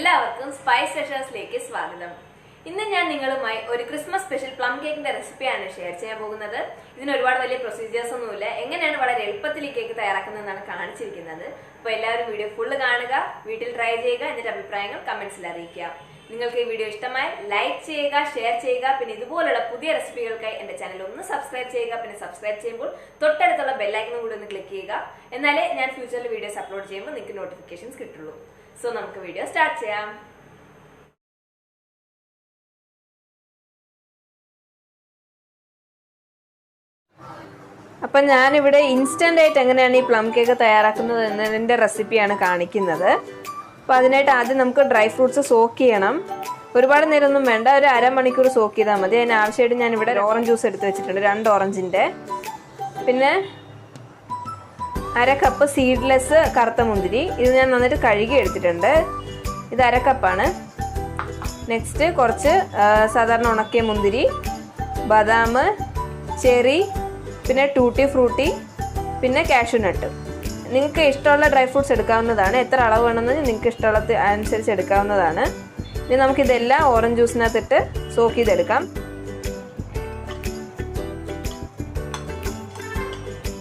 എല്ലാവർക്കും സ്പൈസ് ട്രഷേഴ്സിലേക്ക് സ്വാഗതം. ഇന്ന് ഞാൻ നിങ്ങളുമായി ഒരു ക്രിസ്മസ് സ്പെഷ്യൽ പ്ലം കേക്കിന്റെ റെസിപ്പിയാണ് ഷെയർ ചെയ്യാൻ പോകുന്നത്. ഇതിന് ഒരുപാട് വലിയ പ്രൊസീജിയേഴ്സ് ഒന്നുമില്ല. എങ്ങനെയാണ് വളരെ എളുപ്പത്തിൽ ഈ കേക്ക് തയ്യാറാക്കുന്നതെന്നാണ് കാണിച്ചിരിക്കുന്നത്. അപ്പോൾ എല്ലാവരും വീഡിയോ ഫുള്ള് കാണുക, വീട്ടിൽ ട്രൈ ചെയ്യുക, എന്നിട്ട് അഭിപ്രായങ്ങൾ കമന്റ്സിൽ അറിയിക്കുക. നിങ്ങൾക്ക് ഈ വീഡിയോ ഇഷ്ടമായി ലൈക്ക് ചെയ്യുക, ഷെയർ ചെയ്യുക. പിന്നെ ഇതുപോലുള്ള പുതിയ റെസിപ്പികൾക്കായി എന്റെ ചാനൽ ഒന്ന് സബ്സ്ക്രൈബ് ചെയ്യുക. പിന്നെ സബ്സ്ക്രൈബ് ചെയ്യുമ്പോൾ തൊട്ടടുത്തുള്ള ബെല്ലൈക്കനും കൂടി ഒന്ന് ക്ലിക്ക് ചെയ്യുക. എന്നാലേ ഞാൻ ഫ്യൂച്ചറിൽ വീഡിയോസ് അപ്ലോഡ് ചെയ്യുമ്പോൾ നിങ്ങൾക്ക് നോട്ടിഫിക്കേഷൻസ് കിട്ടുള്ളൂ. സോ നമുക്ക് വീഡിയോ സ്റ്റാർട്ട് ചെയ്യാം. അപ്പം ഞാനിവിടെ ഇൻസ്റ്റൻ്റ് ആയിട്ട് എങ്ങനെയാണ് ഈ പ്ലം കേക്ക് തയ്യാറാക്കുന്നത് എന്നതിൻ്റെ റെസിപ്പിയാണ് കാണിക്കുന്നത്. അപ്പോൾ അതിനായിട്ട് ആദ്യം നമുക്ക് ഡ്രൈ ഫ്രൂട്ട്സ് സോക്ക് ചെയ്യണം. ഒരുപാട് നേരമൊന്നും വേണ്ട, ഒരു അരമണിക്കൂർ സോക്ക് ചെയ്താൽ മതി. അതിന് ആവശ്യമായിട്ട് ഞാനിവിടെ ഓറഞ്ച് ജ്യൂസ് എടുത്ത് വെച്ചിട്ടുണ്ട്, 2 ഓറഞ്ചിൻ്റെ. പിന്നെ 1/2 കപ്പ് സീഡ്ലെസ് കറുത്ത മുന്തിരി, ഇത് ഞാൻ നന്നായിട്ട് കഴുകി എടുത്തിട്ടുണ്ട്. ഇത് 1/2 കപ്പാണ്. നെക്സ്റ്റ് കുറച്ച് സാധാരണ ഉണക്കിയ മുന്തിരി, ബദാം, ചെറി, പിന്നെ ടൂട്ടി ഫ്രൂട്ടി, പിന്നെ കാഷ്യൂ നട്ട്. നിങ്ങൾക്ക് ഇഷ്ടമുള്ള ഡ്രൈ ഫ്രൂട്ട്സ് എടുക്കാവുന്നതാണ്. എത്ര അളവ് വേണമെന്ന് നിങ്ങൾക്ക് ഇഷ്ടമുള്ള അനുസരിച്ച് എടുക്കാവുന്നതാണ്. ഇനി നമുക്കിതെല്ലാം ഓറഞ്ച് ജ്യൂസിനകത്തിട്ട് സോക്ക് ചെയ്തെടുക്കാം.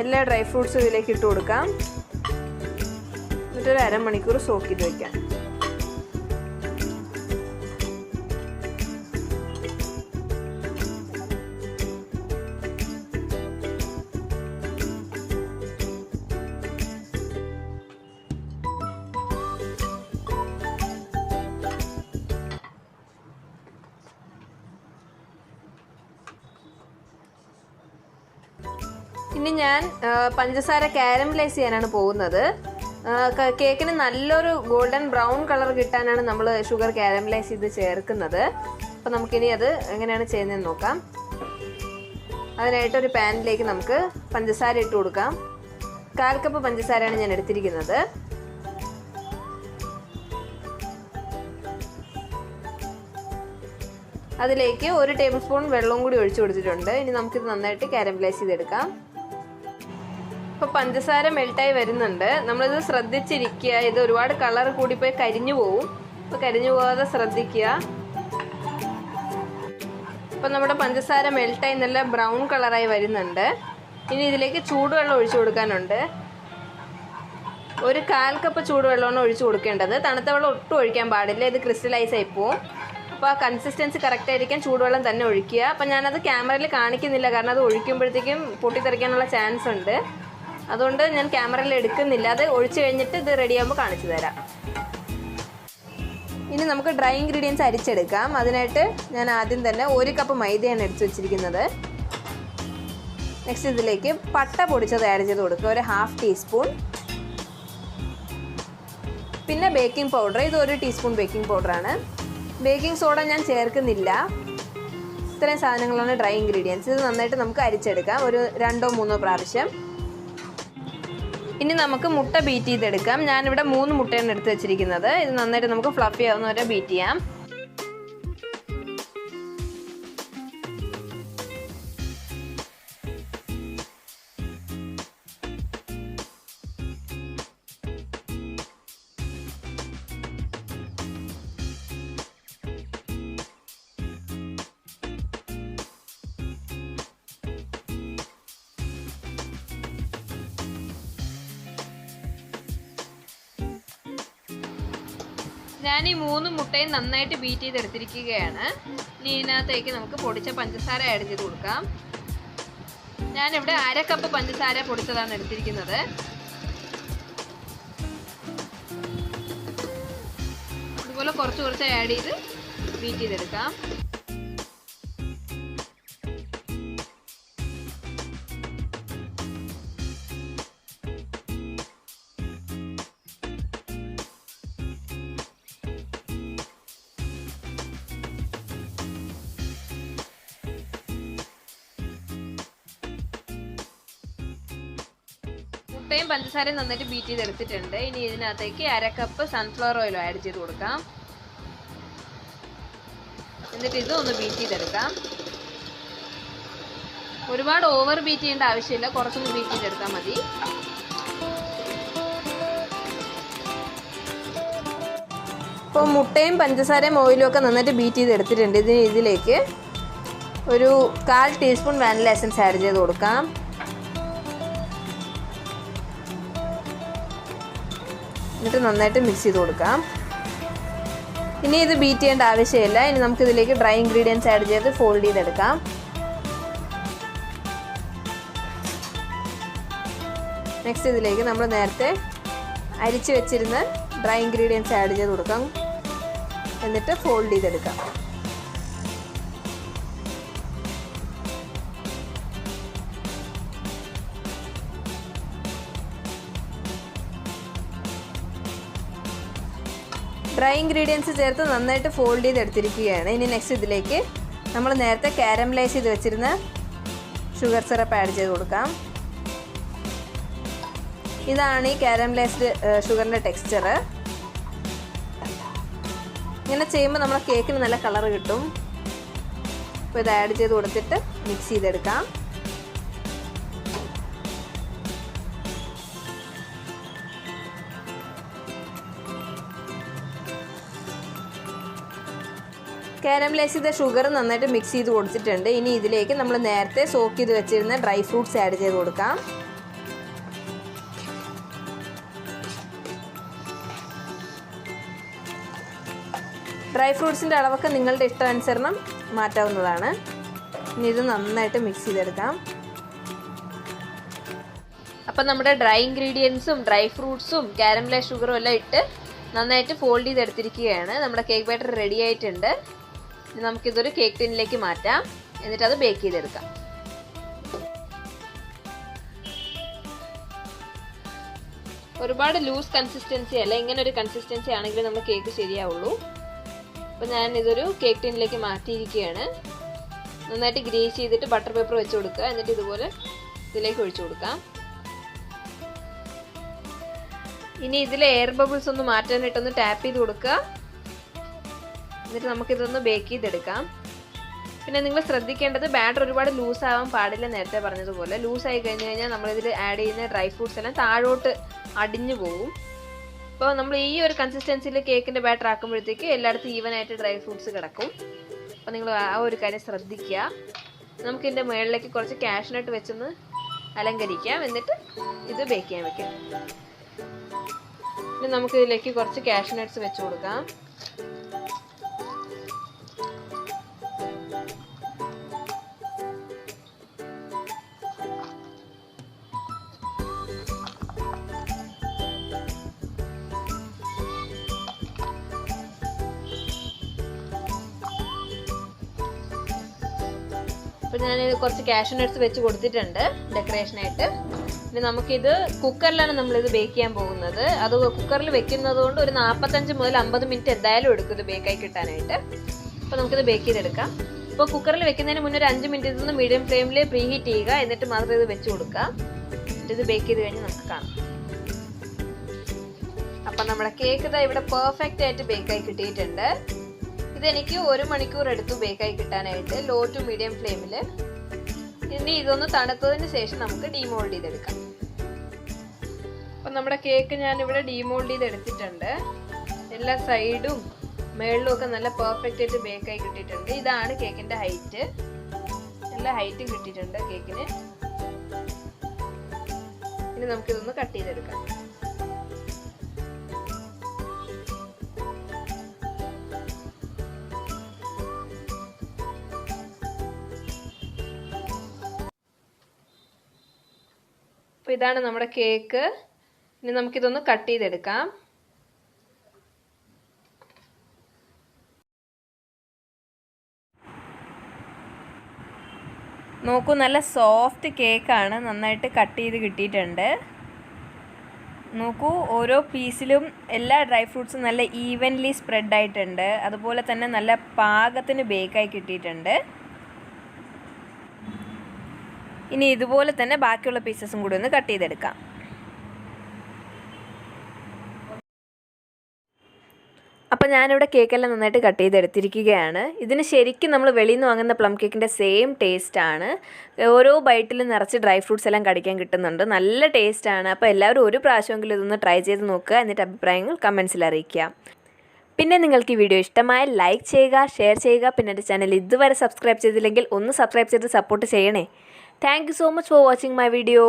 എല്ലാ ഡ്രൈ ഫ്രൂട്ട്സും ഇതിലേക്ക് ഇട്ട് കൊടുക്കാം. എന്നിട്ടൊരു അരമണിക്കൂർ സോക്ക് ചെയ്ത് വയ്ക്കാം. ഇനി ഞാൻ പഞ്ചസാര കാരമലൈസ് ചെയ്യാനാണ് പോകുന്നത്. കേക്കിന് നല്ലൊരു ഗോൾഡൻ ബ്രൗൺ കളർ കിട്ടാനാണ് നമ്മൾ ഷുഗർ കാരമലൈസ് ചെയ്ത് ചേർക്കുന്നത്. അപ്പോൾ നമുക്കിനി അത് എങ്ങനെയാണ് ചെയ്യുന്നതെന്ന് നോക്കാം. അതിനായിട്ടൊരു പാനിലേക്ക് നമുക്ക് പഞ്ചസാര ഇട്ട് കൊടുക്കാം. 1/4 കപ്പ് പഞ്ചസാരയാണ് ഞാൻ എടുത്തിരിക്കുന്നത്. അതിലേക്ക് 1 ടേബിൾ സ്പൂൺ വെള്ളവും കൂടി ഒഴിച്ചു കൊടുത്തിട്ടുണ്ട്. ഇനി നമുക്കിത് നന്നായിട്ട് കാരമലൈസ് ചെയ്തെടുക്കാം. ഇപ്പോൾ പഞ്ചസാര മെൽട്ടായി വരുന്നുണ്ട്. നമ്മളിത് ശ്രദ്ധിച്ചിരിക്കുക. ഇത് ഒരുപാട് കളർ കൂടിപ്പോയി കരിഞ്ഞു പോവും. അപ്പോൾ കരിഞ്ഞു പോകാതെ ശ്രദ്ധിക്കുക. അപ്പോൾ നമ്മുടെ പഞ്ചസാര മെൽട്ടായി നല്ല ബ്രൗൺ കളറായി വരുന്നുണ്ട്. ഇനി ഇതിലേക്ക് ചൂടുവെള്ളം ഒഴിച്ചു കൊടുക്കാനുണ്ട്. ഒരു 1/4 കപ്പ് ചൂടുവെള്ളമാണ് ഒഴിച്ചു കൊടുക്കേണ്ടത്. തണുത്ത വെള്ളം ഒട്ടും ഒഴിക്കാൻ പാടില്ല, ഇത് ക്രിസ്റ്റലൈസ് ആയി പോവും. അപ്പോൾ ആ കൺസിസ്റ്റൻസി കറക്റ്റ് ആയിരിക്കാൻ ചൂടുവെള്ളം തന്നെ ഒഴിക്കുക. അപ്പം ഞാനത് ക്യാമറയിൽ കാണിക്കുന്നില്ല, കാരണം അത് ഒഴിക്കുമ്പോഴത്തേക്കും പൊട്ടിത്തെറിക്കാനുള്ള ചാൻസ് ഉണ്ട്. അതുകൊണ്ട് ഞാൻ ക്യാമറയിൽ എടുക്കുന്നില്ല. അത് ഒഴിച്ചു കഴിഞ്ഞിട്ട് ഇത് റെഡിയാകുമ്പോൾ കാണിച്ചു തരാം. ഇനി നമുക്ക് ഡ്രൈ ഇൻഗ്രീഡിയൻസ് അരിച്ചെടുക്കാം. അതിനായിട്ട് ഞാൻ ആദ്യം തന്നെ 1 കപ്പ് മൈദയാണ് എടുത്ത് വെച്ചിരിക്കുന്നത്. നെക്സ്റ്റ് ഇതിലേക്ക് പട്ട പൊടിച്ചത് ആഡ് ചെയ്ത് കൊടുക്കുക, ഒരു 1/2 ടീസ്പൂൺ. പിന്നെ ബേക്കിംഗ് പൗഡർ, ഇത് 1 ടീസ്പൂൺ ബേക്കിംഗ് പൗഡറാണ്. ബേക്കിംഗ് സോഡ ഞാൻ ചേർക്കുന്നില്ല. ഇത്രയും സാധനങ്ങളാണ് ഡ്രൈ ഇൻഗ്രീഡിയൻസ്. ഇത് നന്നായിട്ട് നമുക്ക് അരിച്ചെടുക്കാം, ഒരു 2-3 പ്രാവശ്യം. ഇനി നമുക്ക് മുട്ട ബീറ്റ് ചെയ്തെടുക്കാം. ഞാനിവിടെ 3 മുട്ടയാണ് എടുത്ത് വെച്ചിരിക്കുന്നത്. ഇത് നന്നായിട്ട് നമുക്ക് ഫ്ലഫി ആവുന്ന വരെ ബീറ്റ് ചെയ്യാം. ഞാൻ ഈ 3 മുട്ടയും നന്നായിട്ട് ബീറ്റ് ചെയ്തെടുത്തിരിക്കുകയാണ്. ഇനി ഇതിനകത്തേക്ക് നമുക്ക് പൊടിച്ച പഞ്ചസാര ആഡ് ചെയ്ത് കൊടുക്കാം. ഞാനിവിടെ 1/2 കപ്പ് പഞ്ചസാര പൊടിച്ചതാണ് എടുത്തിരിക്കുന്നത്. ഇതുപോലെ കുറച്ച് ആഡ് ചെയ്ത് ബീറ്റ് ചെയ്തെടുക്കാം. മുട്ടയും പഞ്ചസാരയും നന്നായിട്ട് ബീറ്റ് ചെയ്തെടുത്തിട്ടുണ്ട്. ഇനി ഇതിനകത്തേക്ക് 1/2 കപ്പ് സൺഫ്ലവർ ഓയിൽ ആഡ് ചെയ്ത് കൊടുക്കാം. എന്നിട്ട് ഇത് ഒന്ന് ബീറ്റ് ചെയ്തെടുക്കാം. ഒരുപാട് ഓവർ ബീറ്റ് ചെയ്യേണ്ട ആവശ്യമില്ല, കുറച്ചൊന്ന് ബീറ്റ് ചെയ്തെടുത്താൽ മതി. ഇപ്പോൾ മുട്ടയും പഞ്ചസാരയും ഓയിലും ഒക്കെ നന്നായിട്ട് ബീറ്റ് ചെയ്തെടുത്തിട്ടുണ്ട്. ഇതിലേക്ക് ഒരു 1/4 ടീസ്പൂൺ വാനില എസൻസ് ആഡ് ചെയ്ത് കൊടുക്കാം. എന്നിട്ട് നന്നായിട്ട് മിക്സ് ചെയ്ത് കൊടുക്കാം. ഇനി ഇത് ബീറ്റ് ചെയ്യേണ്ട ആവശ്യമില്ല. ഇനി നമുക്കിതിലേക്ക് ഡ്രൈ ഇൻഗ്രീഡിയൻസ് ആഡ് ചെയ്ത് ഫോൾഡ് ചെയ്തെടുക്കാം. നെക്സ്റ്റ് ഇതിലേക്ക് നമ്മൾ നേരത്തെ അരിച്ച് വെച്ചിരുന്ന ഡ്രൈ ഇൻഗ്രീഡിയൻസ് ആഡ് ചെയ്ത് കൊടുക്കാം. എന്നിട്ട് ഫോൾഡ് ചെയ്തെടുക്കാം. ഡ്രൈ ഇൻഗ്രീഡിയൻസ് ചേർത്ത് നന്നായിട്ട് ഫോൾഡ് ചെയ്തെടുത്തിരിക്കുകയാണ്. ഇനി നെക്സ്റ്റ് ഇതിലേക്ക് നമ്മൾ നേരത്തെ കാരമലൈസ് ചെയ്ത് വെച്ചിരുന്ന ഷുഗർ സിറപ്പ് ആഡ് ചെയ്ത് കൊടുക്കാം. ഇതാണ് ഈ കാരമലൈസ്ഡ് ഷുഗറിൻ്റെ ടെക്സ്ചർ. ഇങ്ങനെ ചെയ്യുമ്പോൾ നമ്മുടെ കേക്കിന് നല്ല കളർ കിട്ടും. അപ്പോൾ ഇത് ആഡ് ചെയ്ത് കൊടുത്തിട്ട് മിക്സ് ചെയ്തെടുക്കാം. കാരമലൈസ് ചെയ്ത ഷുഗർ നന്നായിട്ട് മിക്സ് ചെയ്ത് കൊടുത്തിട്ടുണ്ട്. ഇനി ഇതിലേക്ക് നമ്മൾ നേരത്തെ സോക്ക് ചെയ്ത് വെച്ചിരുന്ന ഡ്രൈ ഫ്രൂട്ട്സ് ആഡ് ചെയ്ത് കൊടുക്കാം. ഡ്രൈ ഫ്രൂട്ട്സിൻ്റെ അളവൊക്കെ നിങ്ങളുടെ ഇഷ്ടാനുസരണം മാറ്റാവുന്നതാണ്. ഇനി ഇത് നന്നായിട്ട് മിക്സ് ചെയ്തെടുക്കാം. അപ്പം നമ്മുടെ ഡ്രൈ ഇൻഗ്രീഡിയൻസും ഡ്രൈ ഫ്രൂട്ട്സും കാരമലൈസ് ഷുഗറും എല്ലാം ഇട്ട് നന്നായിട്ട് ഫോൾഡ് ചെയ്തെടുത്തിരിക്കുകയാണ്. നമ്മുടെ കേക്ക് ബാറ്റർ റെഡി ആയിട്ടുണ്ട്. ഇനി നമുക്കിതൊരു കേക്ക് ടിന്നിലേക്ക് മാറ്റാം. എന്നിട്ട് അത് ബേക്ക് ചെയ്തെടുക്കാം. ഒരുപാട് ലൂസ് കൺസിസ്റ്റൻസി അല്ല, ഇങ്ങനെ ഒരു കൺസിസ്റ്റൻസി ആണെങ്കിൽ നമ്മുടെ കേക്ക് ശരിയാവുള്ളൂ. അപ്പോൾ ഞാൻ ഇതൊരു കേക്ക് ടിന്നിലേക്ക് മാറ്റിയിരിക്കുകയാണ്. നന്നായിട്ട് ഗ്രേസ് ചെയ്തിട്ട് ബട്ടർ പേപ്പർ വെച്ച് കൊടുക്കുക. എന്നിട്ട് ഇതുപോലെ ഇതിലേക്ക് ഒഴിച്ചു കൊടുക്കാം. ഇനി ഇതിലെ എയർ ബബിൾസ് ഒന്ന് മാറ്റാനായിട്ടൊന്ന് ടാപ്പ് ചെയ്ത് കൊടുക്കുക. എന്നിട്ട് നമുക്കിതൊന്ന് ബേക്ക് ചെയ്തെടുക്കാം. പിന്നെ നിങ്ങൾ ശ്രദ്ധിക്കേണ്ടത് ബാറ്റർ ഒരുപാട് ലൂസ് ആവാൻ പാടില്ല. നേരത്തെ പറഞ്ഞതുപോലെ ലൂസായി കഴിഞ്ഞ് കഴിഞ്ഞാൽ നമ്മളിതിൽ ആഡ് ചെയ്യുന്ന ഡ്രൈ ഫ്രൂട്ട്സ് എല്ലാം താഴോട്ട് അടിഞ്ഞു പോകും. അപ്പോൾ നമ്മൾ ഈ ഒരു കൺസിസ്റ്റൻസിയിൽ കേക്കിൻ്റെ ബാറ്റർ ആക്കുമ്പോഴത്തേക്ക് എല്ലായിടത്തും ഈവനായിട്ട് ഡ്രൈ ഫ്രൂട്ട്സ് കിടക്കും. അപ്പോൾ നിങ്ങൾ ആ ഒരു കാര്യം ശ്രദ്ധിക്കുക. നമുക്കിതിൻ്റെ മുകളിലേക്ക് കുറച്ച് കാഷ്നട്ട് വെച്ചൊന്ന് അലങ്കരിക്കാം. എന്നിട്ട് ഇത് ബേക്ക് ചെയ്യാൻ വെക്കാം. ഇനി നമുക്കിതിലേക്ക് കുറച്ച് കാഷ്നട്ട്സ് വെച്ച് കൊടുക്കാം. അപ്പോൾ ഞാനിത് കുറച്ച് കാഷ്യൂ നട്ട്സ് വെച്ച് കൊടുത്തിട്ടുണ്ട് ഡെക്കറേഷനായിട്ട്. ഇനി നമുക്കിത് കുക്കറിലാണ് നമ്മളിത് ബേക്ക് ചെയ്യാൻ പോകുന്നത്. അത് കുക്കറിൽ വെക്കുന്നത് കൊണ്ട് ഒരു 45 മുതൽ 50 മിനിറ്റ് എന്തായാലും എടുക്കും ഇത് ബേക്കായി കിട്ടാനായിട്ട്. അപ്പോൾ നമുക്കിത് ബേക്ക് ചെയ്തെടുക്കാം. ഇപ്പോൾ കുക്കറിൽ വെക്കുന്നതിന് മുന്നേ ഒരു 5 മിനിറ്റ് ഇതൊന്ന് മീഡിയം ഫ്ലെയിമിൽ പ്രീ ഹീറ്റ് ചെയ്യുക. എന്നിട്ട് മാത്രം ഇത് വെച്ച് കൊടുക്കുക. ഇത് ബേക്ക് ചെയ്ത് കഴിഞ്ഞ് നമുക്ക് കാണാം. അപ്പം നമ്മുടെ കേക്ക് ഇതാ ഇവിടെ പെർഫെക്റ്റ് ആയിട്ട് ബേക്കായി കിട്ടിയിട്ടുണ്ട്. ഇതെനിക്ക് 1 മണിക്കൂർ എടുത്തു ബേക്കായി കിട്ടാനായിട്ട്, ലോ ടു മീഡിയം ഫ്ലെയിമിൽ. ഇനി ഇതൊന്ന് തണുത്തതിന് ശേഷം നമുക്ക് ഡീമോൾഡ് ചെയ്തെടുക്കാം. അപ്പം നമ്മുടെ കേക്ക് ഞാനിവിടെ ഡീമോൾഡ് ചെയ്തെടുത്തിട്ടുണ്ട്. എല്ലാ സൈഡും മേളിലും ഒക്കെ നല്ല പെർഫെക്റ്റ് ആയിട്ട് ബേക്കായി കിട്ടിയിട്ടുണ്ട്. ഇതാണ് കേക്കിൻ്റെ ഹൈറ്റ്. എല്ലാ ഹൈറ്റും കിട്ടിയിട്ടുണ്ട് കേക്കിന്. ഇനി നമുക്കിതൊന്ന് കട്ട് ചെയ്തെടുക്കാം. അപ്പോൾ ഇതാണ് നമ്മുടെ കേക്ക്. ഇനി നമുക്കിതൊന്ന് കട്ട് ചെയ്തെടുക്കാം. നോക്കൂ, നല്ല സോഫ്റ്റ് കേക്കാണ്. നന്നായിട്ട് കട്ട് ചെയ്ത് കിട്ടിയിട്ടുണ്ട്. നോക്കൂ, ഓരോ പീസിലും എല്ലാ ഡ്രൈ ഫ്രൂട്ട്സും നല്ല ഈവൻലി സ്പ്രെഡ് ആയിട്ടുണ്ട്. അതുപോലെ തന്നെ നല്ല പാകത്തിന് ബേക്കായി കിട്ടിയിട്ടുണ്ട്. ഇനി ഇതുപോലെ തന്നെ ബാക്കിയുള്ള പീസസും കൂടി ഒന്ന് കട്ട് ചെയ്തെടുക്കാം. അപ്പോൾ ഞാനിവിടെ കേക്കെല്ലാം നന്നായിട്ട് കട്ട് ചെയ്തെടുത്തിരിക്കുകയാണ്. ഇതിന് ശരിക്കും നമ്മൾ വെളിയിൽ നിന്ന് വാങ്ങുന്ന പ്ലം കേക്കിൻ്റെ സെയിം ടേസ്റ്റാണ്. ഓരോ ബൈറ്റിലും നിറച്ച് ഡ്രൈ ഫ്രൂട്ട്സ് എല്ലാം കടിക്കാൻ കിട്ടുന്നുണ്ട്. നല്ല ടേസ്റ്റാണ്. അപ്പോൾ എല്ലാവരും ഒരു പ്രാവശ്യമെങ്കിലും ഇതൊന്ന് ട്രൈ ചെയ്ത് നോക്കുക. എന്നിട്ട് അഭിപ്രായങ്ങൾ കമൻസിൽ അറിയിക്കുക. പിന്നെ നിങ്ങൾക്ക് ഈ വീഡിയോ ഇഷ്ടമായ ലൈക്ക് ചെയ്യുക, ഷെയർ ചെയ്യുക. പിന്നെ എൻ്റെ ചാനൽ ഇതുവരെ സബ്സ്ക്രൈബ് ചെയ്തില്ലെങ്കിൽ ഒന്ന് സബ്സ്ക്രൈബ് ചെയ്ത് സപ്പോർട്ട് ചെയ്യണേ. Thank you so much for watching my video.